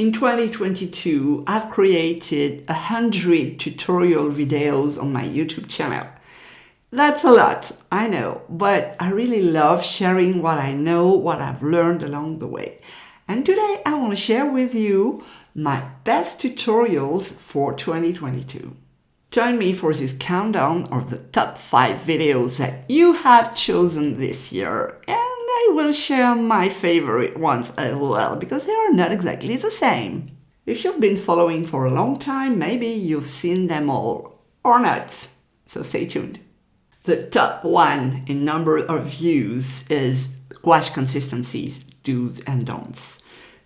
In 2022, I've created 100 tutorial videos on my YouTube channel. That's a lot, I know, but I really love sharing what I know, what I've learned along the way. And today I want to share with you my best tutorials for 2022. Join me for this countdown of the top 5 videos that you have chosen this year, and I will share my favorite ones as well, because they are not exactly the same. If you've been following for a long time, maybe you've seen them all, or not, so stay tuned. The top one in number of views is gouache consistencies, do's and don'ts.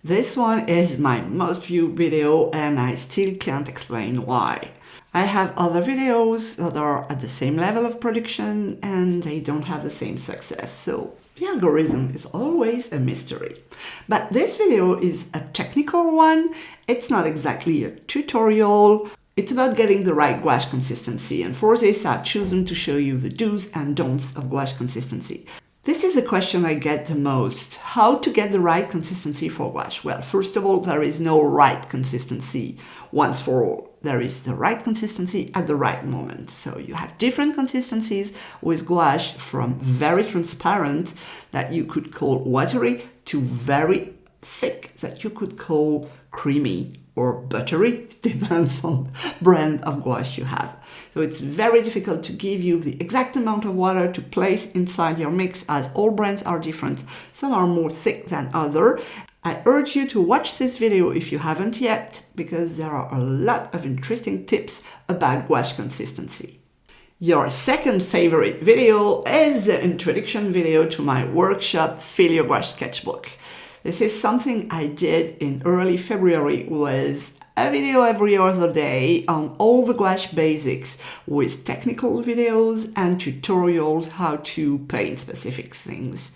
This one is my most viewed video and I still can't explain why. I have other videos that are at the same level of production and they don't have the same success, so the algorithm is always a mystery. But this video is a technical one. It's not exactly a tutorial. It's about getting the right gouache consistency, and for this I've chosen to show you the do's and don'ts of gouache consistency. This is a question I get the most. How to get the right consistency for gouache? Well, first of all, there is no right consistency once for all. There is the right consistency at the right moment. So you have different consistencies with gouache, from very transparent that you could call watery to very thick that you could call creamy or buttery, depends on brand of gouache you have. So it's very difficult to give you the exact amount of water to place inside your mix, as all brands are different. Some are more thick than others. I urge you to watch this video if you haven't yet, because there are a lot of interesting tips about gouache consistency. Your second favorite video is the introduction video to my workshop, Fill Your Gouache Sketchbook. This is something I did in early February, with a video every other day on all the gouache basics, with technical videos and tutorials how to paint specific things.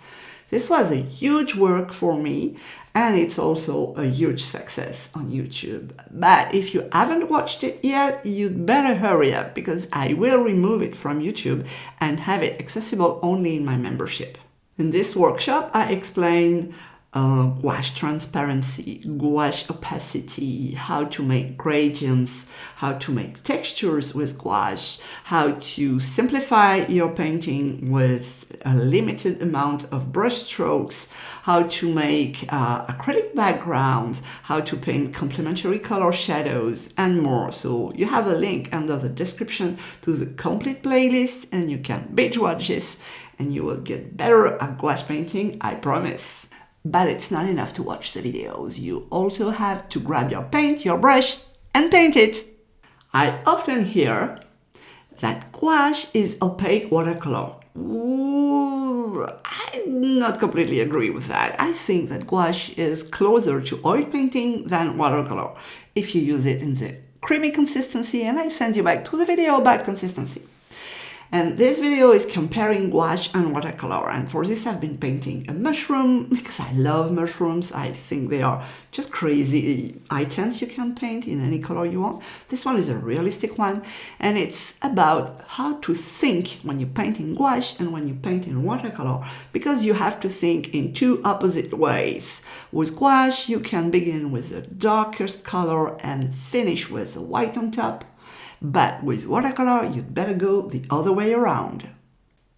This was a huge work for me, and it's also a huge success on YouTube. But if you haven't watched it yet, you'd better hurry up, because I will remove it from YouTube and have it accessible only in my membership. In this workshop, I explain gouache transparency, gouache opacity, how to make gradients, how to make textures with gouache, how to simplify your painting with a limited amount of brush strokes, how to make acrylic backgrounds, how to paint complementary color shadows, and more. So you have a link under the description to the complete playlist, and you can binge watch this and you will get better at gouache painting, I promise. But it's not enough to watch the videos. You also have to grab your paint, your brush, and paint it. I often hear that gouache is opaque watercolor. Ooh, I not completely agree with that. I think that gouache is closer to oil painting than watercolor if you use it in the creamy consistency, and I send you back to the video about consistency. And this video is comparing gouache and watercolor, and for this I've been painting a mushroom because I love mushrooms. I think they are just crazy items you can paint in any color you want. This one is a realistic one, and it's about how to think when you paint in gouache and when you paint in watercolor, because you have to think in two opposite ways. With gouache you can begin with the darkest color and finish with the white on top. But with watercolor, you'd better go the other way around.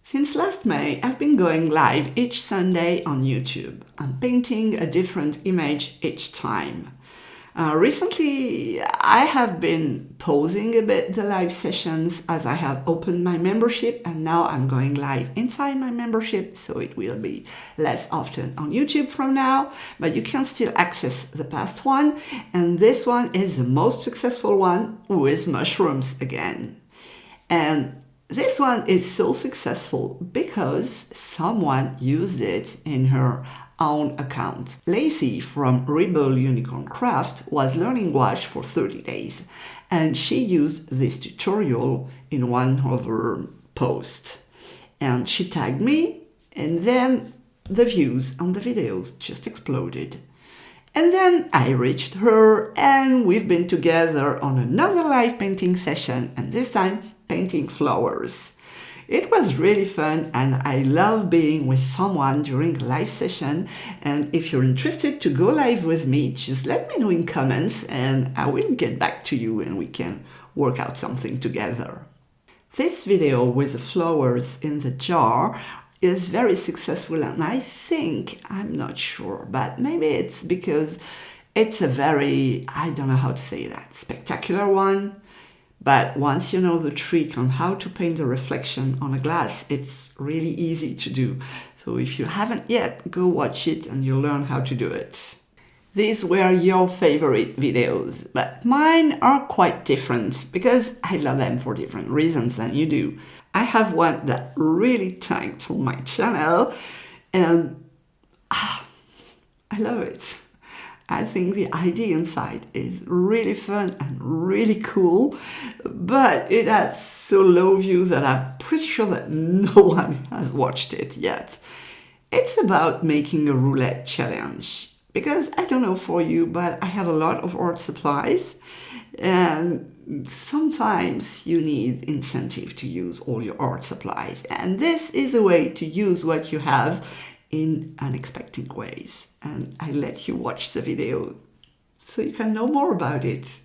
Since last May, I've been going live each Sunday on YouTube. I'm painting a different image each time. Recently, I have been pausing a bit the live sessions as I have opened my membership, and now I'm going live inside my membership, so it will be less often on YouTube from now, but you can still access the past one, and this one is the most successful one with mushrooms again. And this one is so successful because someone used it in her own account. Lacey from Rebel Unicorn Craft was learning gouache for 30 days, and she used this tutorial in one of her posts. And she tagged me, and then the views on the videos just exploded. And then I reached her, and we've been together on another live painting session, and this time painting flowers. It was really fun and I love being with someone during a live session. And if you're interested to go live with me, just let me know in comments and I will get back to you and we can work out something together. This video with the flowers in the jar is very successful, and I think, I'm not sure, but maybe it's because it's a very, I don't know how to say that, spectacular one. But once you know the trick on how to paint the reflection on a glass, it's really easy to do. So if you haven't yet, go watch it and you'll learn how to do it. These were your favorite videos, but mine are quite different because I love them for different reasons than you do. I have one that really tanked on my channel and I love it. I think the idea inside is really fun and really cool, but it has so low views that I'm pretty sure that no one has watched it yet. It's about making a roulette challenge. Because I don't know for you, but I have a lot of art supplies and sometimes you need incentive to use all your art supplies. And this is a way to use what you have in unexpected ways. And I let you watch the video so you can know more about it.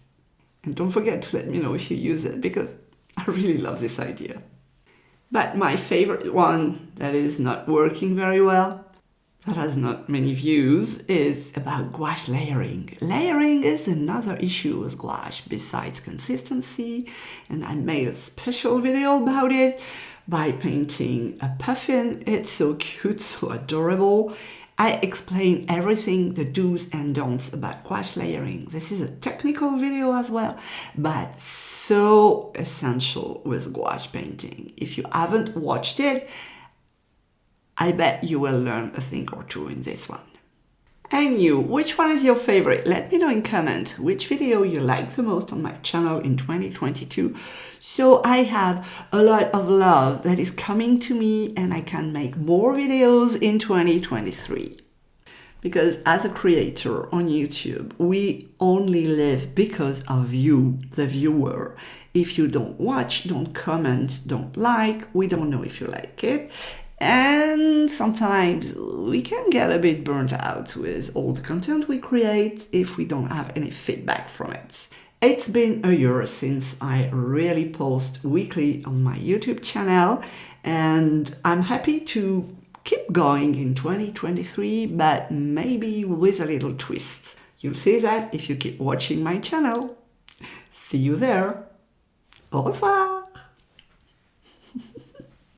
And don't forget to let me know if you use it because I really love this idea. But my favorite one that is not working very well, that has not many views, is about gouache layering. Layering is another issue with gouache besides consistency, and I made a special video about it by painting a puffin. It's so cute, so adorable. I explain everything, the do's and don'ts about gouache layering. This is a technical video as well, but so essential with gouache painting. If you haven't watched it, I bet you will learn a thing or two in this one. And you, which one is your favorite? Let me know in comment which video you like the most on my channel in 2022. So I have a lot of love that is coming to me and I can make more videos in 2023. Because as a creator on YouTube, we only live because of you, the viewer. If you don't watch, don't comment, don't like, we don't know if you like it. And sometimes we can get a bit burnt out with all the content we create if we don't have any feedback from it. It's been a year since I really post weekly on my YouTube channel, and I'm happy to keep going in 2023, but maybe with a little twist. You'll see that if you keep watching my channel. See you there. Au revoir!